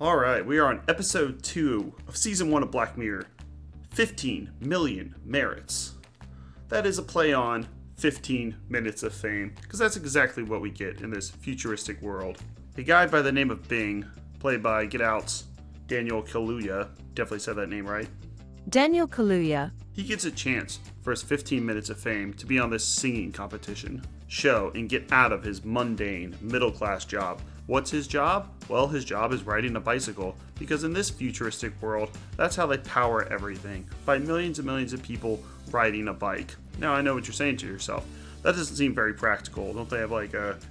Alright, we are on episode 2 of season 1 of Black Mirror. 15 million merits. That is a play on 15 minutes of fame, because that's exactly what we get in this futuristic world. A guy by the name of Bing, played by Get Out's Daniel Kaluuya, definitely said that name right. Daniel Kaluuya. He gets a chance for his 15 minutes of fame to be on this singing competition show and get out of his mundane, middle-class job. What's his job? Well, his job is riding a bicycle, because in this futuristic world, that's how they power everything, by millions and millions of people riding a bike. Now, I know what you're saying to yourself. That doesn't seem very practical. Don't they have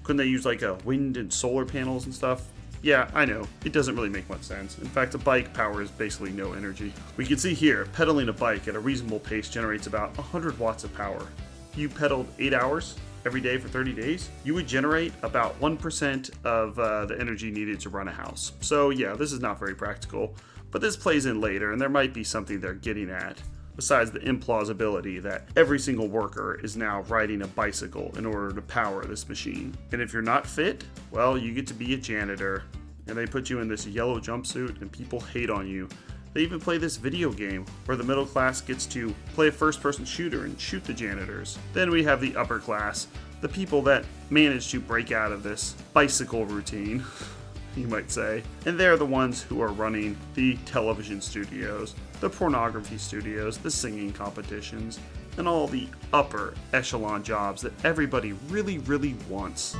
couldn't they use wind and solar panels and stuff? Yeah, I know. It doesn't really make much sense. In fact, a bike powers basically no energy. We can see here, pedaling a bike at a reasonable pace generates about 100 watts of power. If you pedaled 8 hours every day for 30 days, you would generate about 1% of the energy needed to run a house. So yeah, this is not very practical, but this plays in later, and there might be something they're getting at, besides the implausibility that every single worker is now riding a bicycle in order to power this machine. And if you're not fit, well, you get to be a janitor, and they put you in this yellow jumpsuit and people hate on you. They even play this video game where the middle class gets to play a first-person shooter and shoot the janitors. Then we have the upper class, the people that manage to break out of this bicycle routine, you might say. And they're the ones who are running the television studios, the pornography studios, the singing competitions, and all the upper echelon jobs that everybody really, really wants.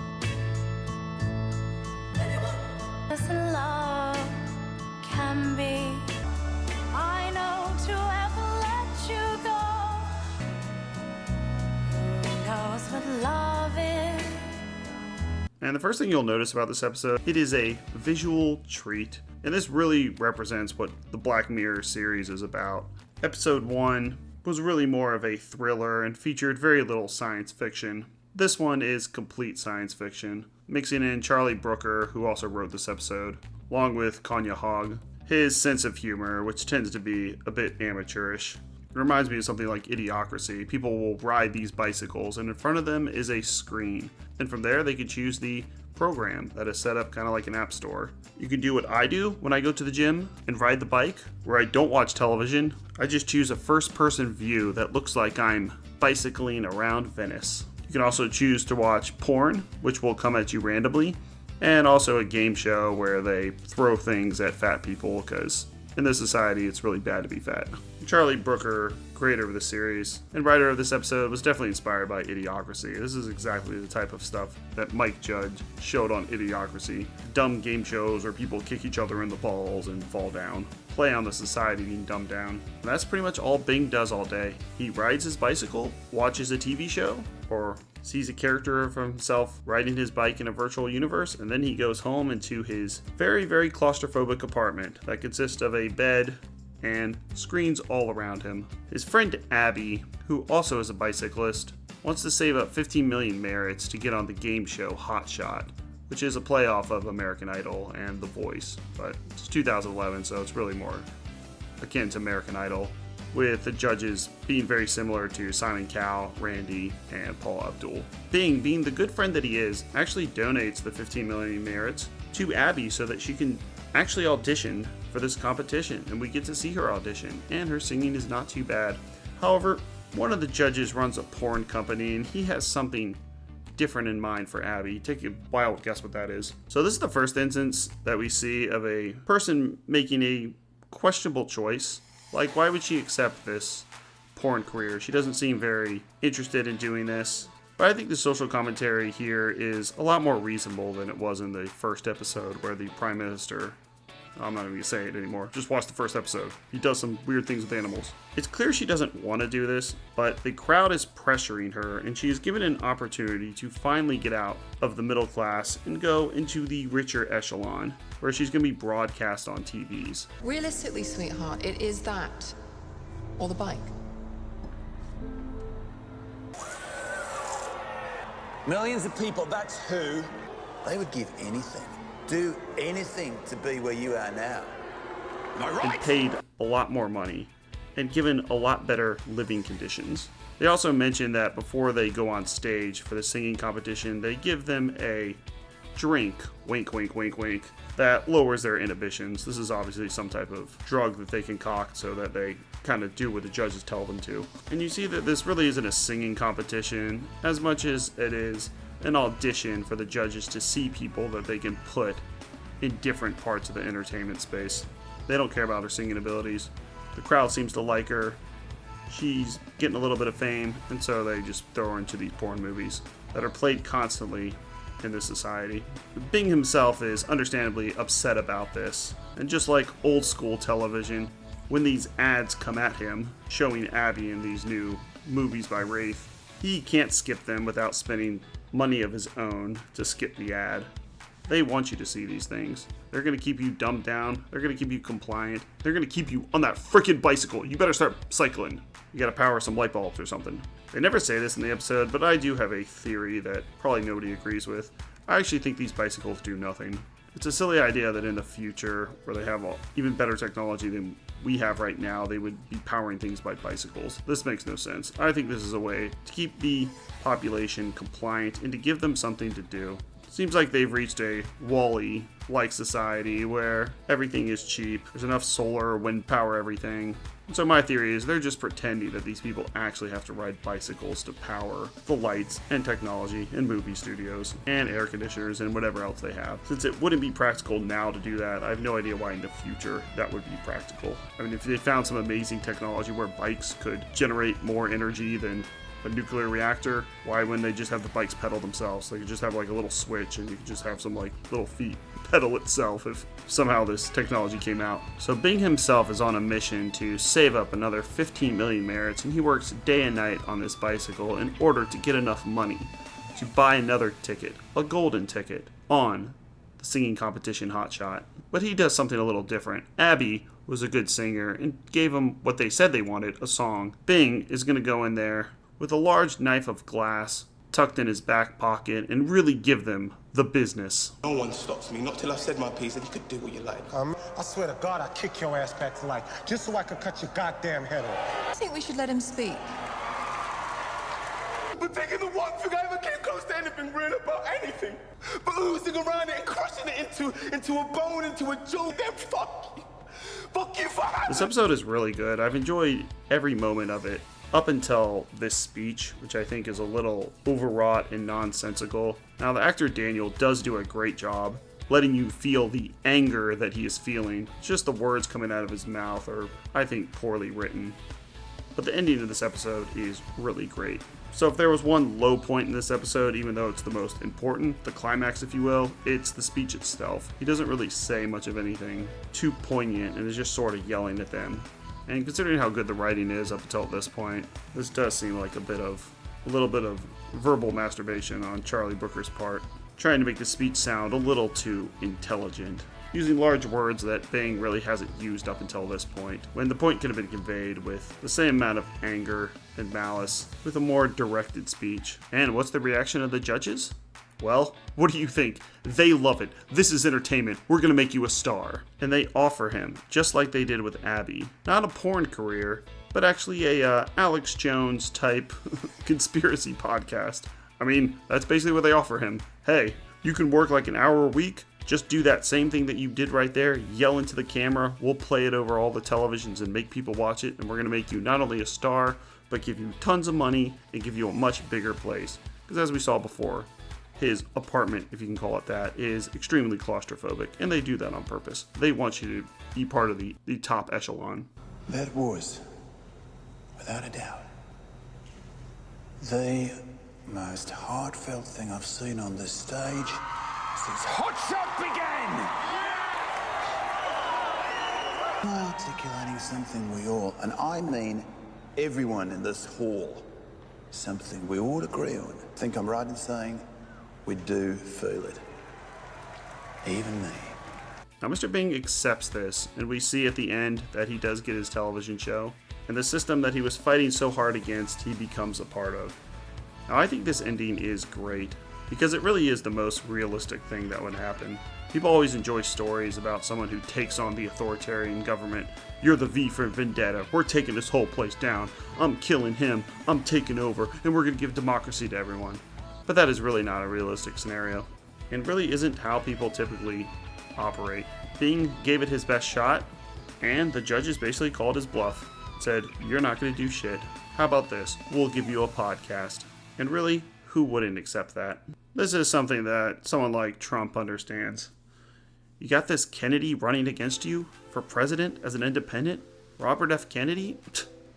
And the first thing you'll notice about this episode, it is a visual treat. And this really represents what the Black Mirror series is about. Episode 1 was really more of a thriller and featured very little science fiction. This one is complete science fiction, mixing in Charlie Brooker, who also wrote this episode, along with Konya Hogg. His sense of humor, which tends to be a bit amateurish. It reminds me of something like Idiocracy. People will ride these bicycles, and in front of them is a screen. And from there, they can choose the program that is set up kind of like an app store. You can do what I do when I go to the gym and ride the bike, where I don't watch television. I just choose a first-person view that looks like I'm bicycling around Venice. You can also choose to watch porn, which will come at you randomly, and also a game show where they throw things at fat people, because in this society, it's really bad to be fat. Charlie Brooker, creator of the series and writer of this episode, was definitely inspired by Idiocracy. This is exactly the type of stuff that Mike Judge showed on Idiocracy. Dumb game shows where people kick each other in the balls and fall down. Play on the society being dumbed down. And that's pretty much all Bing does all day. He rides his bicycle, watches a TV show, or sees a character of himself riding his bike in a virtual universe, and then he goes home into his very, very claustrophobic apartment that consists of a bed and screens all around him. His friend Abby, who also is a bicyclist, wants to save up 15 million merits to get on the game show Hot Shot, which is a playoff of American Idol and The Voice, but it's 2011, so it's really more akin to American Idol, with the judges being very similar to Simon Cowell, Randy, and Paul Abdul. Bing, being the good friend that he is, actually donates the 15 million merits to Abby so that she can actually audition for this competition, and we get to see her audition, and her singing is not too bad. However, one of the judges runs a porn company, and he has something different in mind for Abby. Take a wild guess what that is. So this is the first instance that we see of a person making a questionable choice. Like, why would she accept this porn career? She doesn't seem very interested in doing this. But I think the social commentary here is a lot more reasonable than it was in the first episode, where the Prime Minister, I'm not even going to say it anymore, just watch the first episode. He does some weird things with animals. It's clear she doesn't want to do this, but the crowd is pressuring her, and she is given an opportunity to finally get out of the middle class and go into the richer echelon, where she's going to be broadcast on TVs. Realistically, sweetheart, it is that or the bike. Millions of people, that's who. They would give anything, do anything to be where you are now. And paid a lot more money and given a lot better living conditions. They also mention that before they go on stage for the singing competition, they give them a drink, wink, wink, wink, wink, that lowers their inhibitions. This is obviously some type of drug that they concoct so that they kind of do what the judges tell them to. And you see that this really isn't a singing competition as much as it is an audition for the judges to see people that they can put in different parts of the entertainment space. They don't care about her singing abilities. The crowd seems to like her. She's getting a little bit of fame, and so they just throw her into these porn movies that are played constantly in this society. Bing himself is understandably upset about this, and just like old school television, when these ads come at him showing Abby in these new movies by Wraith, he can't skip them without spending money of his own to skip the ad. They want you to see these things. They're going to keep you dumbed down. They're going to keep you compliant. They're going to keep you on that freaking bicycle. You better start cycling. You got to power some light bulbs or something. They never say this in the episode, but I do have a theory that probably nobody agrees with. I actually think these bicycles do nothing. It's a silly idea that in the future, where they have even better technology than we have right now, they would be powering things by bicycles. This makes no sense. I think this is a way to keep the population compliant and to give them something to do. Seems like they've reached a Wall-E-like society where everything is cheap. There's enough solar or wind power everything. And so my theory is they're just pretending that these people actually have to ride bicycles to power the lights and technology in movie studios and air conditioners and whatever else they have. Since it wouldn't be practical now to do that, I have no idea why in the future that would be practical. I mean, if they found some amazing technology where bikes could generate more energy than a nuclear reactor, why wouldn't they just have the bikes pedal themselves? They could just have like a little switch and you could just have some like little feet pedal itself if somehow this technology came out. So Bing himself is on a mission to save up another 15 million merits, and he works day and night on this bicycle in order to get enough money to buy another ticket, a golden ticket, on the singing competition Hotshot. But he does something a little different. Abby was a good singer and gave him what they said they wanted, a song. Bing is going to go in there with a large knife of glass tucked in his back pocket and really give them the business. No one stops me, not till I've said my piece, and you could do what you like. I swear to God, I'll kick your ass back to life, just so I could cut your goddamn head off. I think we should let him speak. But taking the one thing I ever came close to anything real about anything, but oozing around it and crushing it into a bone, into a jewel, then fuck you. Fuck you for having. This episode is really good. I've enjoyed every moment of it. Up until this speech, which I think is a little overwrought and nonsensical. Now, the actor Daniel does do a great job letting you feel the anger that he is feeling. Just the words coming out of his mouth are, I think, poorly written. But the ending of this episode is really great. So if there was one low point in this episode, even though it's the most important, the climax if you will, it's the speech itself. He doesn't really say much of anything too poignant and is just sort of yelling at them. And considering how good the writing is up until this point, this does seem like a little bit of verbal masturbation on Charlie Brooker's part, trying to make the speech sound a little too intelligent, using large words that Bing really hasn't used up until this point, when the point could have been conveyed with the same amount of anger and malice, with a more directed speech. And what's the reaction of the judges? Well, what do you think? They love it. This is entertainment. We're gonna make you a star. And they offer him, just like they did with Abby, not a porn career, but actually a Alex Jones type conspiracy podcast. I mean, that's basically what they offer him. Hey, you can work like an hour a week. Just do that same thing that you did right there. Yell into the camera. We'll play it over all the televisions and make people watch it. And we're gonna make you not only a star, but give you tons of money and give you a much bigger place. Because as we saw before, his apartment, if you can call it that, is extremely claustrophobic, and they do that on purpose. They want you to be part of the top echelon. That was, without a doubt, the most heartfelt thing I've seen on this stage since Hotshot began! Am I articulating something we all, and I mean everyone in this hall, something we all agree on? I think I'm right in saying we do feel it. Even me. Now, Mr. Bing accepts this, and we see at the end that he does get his television show, and the system that he was fighting so hard against, he becomes a part of. Now, I think this ending is great, because it really is the most realistic thing that would happen. People always enjoy stories about someone who takes on the authoritarian government. You're the V for Vendetta. We're taking this whole place down. I'm killing him. I'm taking over, and we're going to give democracy to everyone. But that is really not a realistic scenario. and really isn't how people typically operate. Bing gave it his best shot, and the judges basically called his bluff. Said, "You're not going to do shit. How about this? We'll give you a podcast." And really, who wouldn't accept that? This is something that someone like Trump understands. You got this Kennedy running against you for president as an independent? Robert F. Kennedy?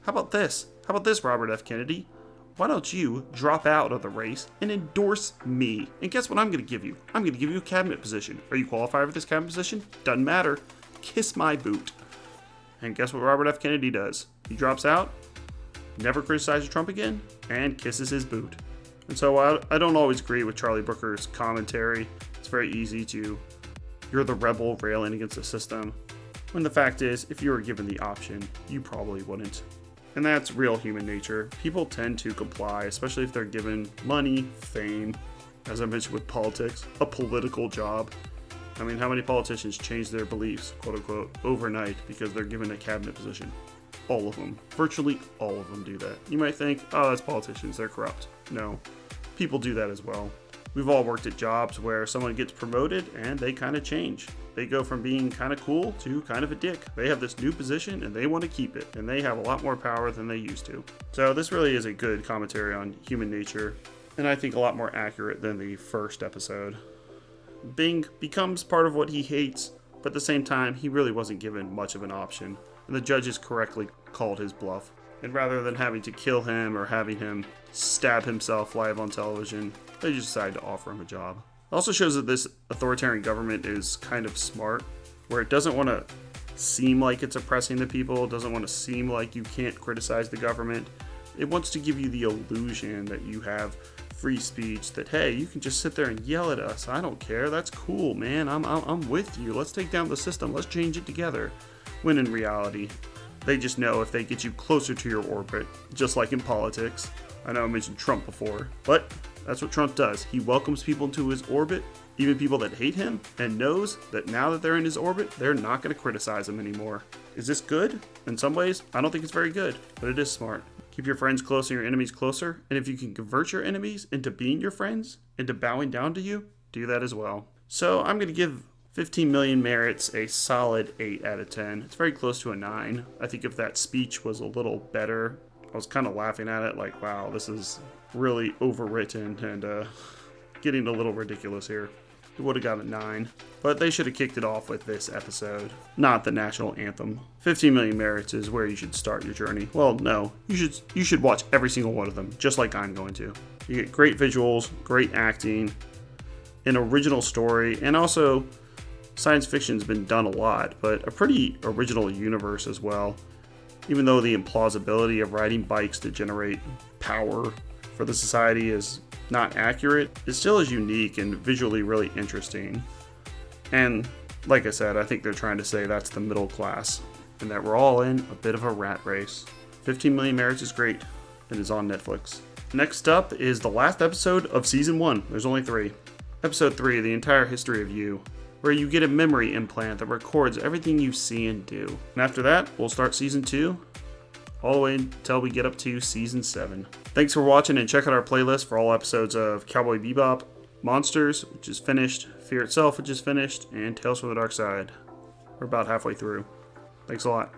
How about this? How about this, Robert F. Kennedy? Why don't you drop out of the race and endorse me? And guess what I'm going to give you? I'm going to give you a cabinet position. Are you qualified for this cabinet position? Doesn't matter. Kiss my boot. And guess what Robert F. Kennedy does? He drops out, never criticizes Trump again, and kisses his boot. And so I don't always agree with Charlie Brooker's commentary. It's very easy to, you're the rebel railing against the system, when the fact is, if you were given the option, you probably wouldn't. And that's real human nature. People tend to comply, especially if they're given money, fame, as I mentioned with politics, a political job. I mean, how many politicians change their beliefs, quote unquote, overnight because they're given a cabinet position? All of them. Virtually all of them do that. You might think, oh, that's politicians, they're corrupt. No, people do that as well. We've all worked at jobs where someone gets promoted and they kind of change. They go from being kind of cool to kind of a dick. They have this new position and they want to keep it, and they have a lot more power than they used to. So this really is a good commentary on human nature, and I think a lot more accurate than the first episode. Bing becomes part of what he hates, but at the same time, he really wasn't given much of an option, and the judges correctly called his bluff. And rather than having to kill him or having him stab himself live on television, they just decided to offer him a job. It also shows that this authoritarian government is kind of smart, where it doesn't want to seem like it's oppressing the people, it doesn't want to seem like you can't criticize the government. It wants to give you the illusion that you have free speech, that hey, you can just sit there and yell at us. I don't care. That's cool, man. I'm with you. Let's take down the system. Let's change it together. When in reality, they just know if they get you closer to your orbit, just like in politics. I know I mentioned Trump before, but that's what Trump does. He welcomes people into his orbit, even people that hate him, and knows that now that they're in his orbit, they're not going to criticize him anymore. Is this good? In some ways, I don't think it's very good, but it is smart. Keep your friends close and your enemies closer, and if you can convert your enemies into being your friends, into bowing down to you, do that as well. So I'm going to give 15 Million Merits a solid 8 out of 10. It's very close to a 9. I think if that speech was a little better, I was kind of laughing at it like, wow, this is really overwritten and getting a little ridiculous here. It would have got a 9, but they should have kicked it off with this episode, not the national anthem. 15 Million Merits is where you should start your journey. Well, no, you should watch every single one of them, just like I'm going to. You get great visuals, great acting, an original story, and also science fiction's been done a lot, but a pretty original universe as well. Even though the implausibility of riding bikes to generate power for the society is not accurate, it still is unique and visually really interesting. And like I said, I think they're trying to say that's the middle class and that we're all in a bit of a rat race. 15 Million Merits is great and is on Netflix. Next up is the last episode of Season 1. There's only 3. Episode 3, The Entire History of You, where you get a memory implant that records everything you see and do. And after that, we'll start Season 2, all the way until we get up to Season 7. Thanks for watching, and check out our playlist for all episodes of Cowboy Bebop, Monsters, which is finished, Fear Itself, which is finished, and Tales from the Dark Side. We're about halfway through. Thanks a lot.